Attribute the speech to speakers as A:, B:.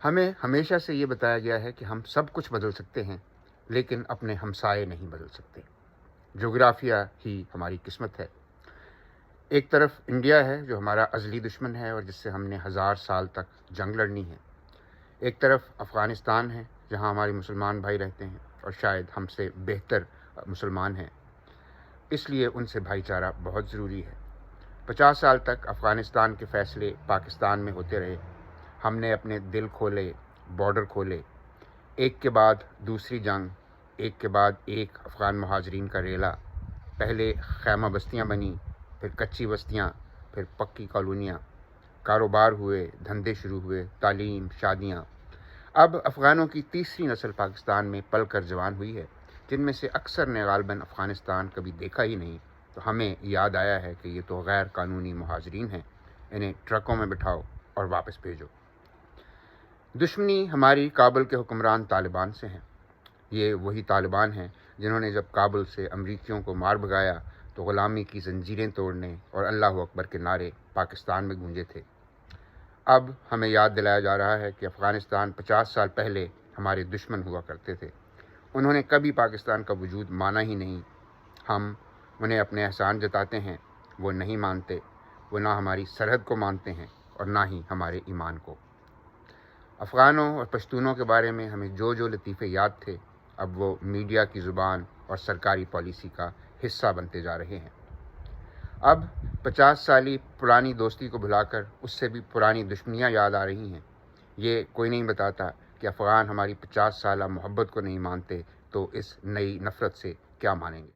A: ہمیں ہمیشہ سے یہ بتایا گیا ہے کہ ہم سب کچھ بدل سکتے ہیں، لیکن اپنے ہمسائے نہیں بدل سکتے۔ جغرافیہ ہی ہماری قسمت ہے۔ ایک طرف انڈیا ہے جو ہمارا ازلی دشمن ہے اور جس سے ہم نے 1000 سال تک جنگ لڑنی ہے۔ ایک طرف افغانستان ہے جہاں ہمارے مسلمان بھائی رہتے ہیں اور شاید ہم سے بہتر مسلمان ہیں، اس لیے ان سے بھائی چارہ بہت ضروری ہے۔ 50 سال تک افغانستان کے فیصلے پاکستان میں ہوتے رہے۔ ہم نے اپنے دل کھولے، بارڈر کھولے، ایک کے بعد دوسری جنگ، ایک کے بعد ایک افغان مہاجرین کا ریلا، پہلے خیمہ بستیاں بنی، پھر کچی بستیاں، پھر پکی کالونیاں، کاروبار ہوئے، دھندے شروع ہوئے، تعلیم، شادیاں۔ اب افغانوں کی تیسری نسل پاکستان میں پل کر جوان ہوئی ہے، جن میں سے اکثر نے غالباً افغانستان کبھی دیکھا ہی نہیں۔ تو ہمیں یاد آیا ہے کہ یہ تو غیر قانونی مہاجرین ہیں، انہیں ٹرکوں میں بٹھاؤ اور واپس بھیجو۔ دشمنی ہماری کابل کے حکمران طالبان سے ہیں۔ یہ وہی طالبان ہیں جنہوں نے جب کابل سے امریکیوں کو مار بھگایا تو غلامی کی زنجیریں توڑنے اور اللہ اکبر کے نعرے پاکستان میں گونجے تھے۔ اب ہمیں یاد دلایا جا رہا ہے کہ افغانستان 50 سال پہلے ہمارے دشمن ہوا کرتے تھے۔ انہوں نے کبھی پاکستان کا وجود مانا ہی نہیں۔ ہم انہیں اپنے احسان جتاتے ہیں، وہ نہیں مانتے۔ وہ نہ ہماری سرحد کو مانتے ہیں اور نہ ہی ہمارے ایمان کو۔ افغانوں اور پشتونوں کے بارے میں ہمیں جو لطیفے یاد تھے، اب وہ میڈیا کی زبان اور سرکاری پالیسی کا حصہ بنتے جا رہے ہیں۔ اب 50 سالی پرانی دوستی کو بھلا کر اس سے بھی پرانی دشمنیاں یاد آ رہی ہیں۔ یہ کوئی نہیں بتاتا کہ افغان ہماری 50 سالہ محبت کو نہیں مانتے تو اس نئی نفرت سے کیا مانیں گے۔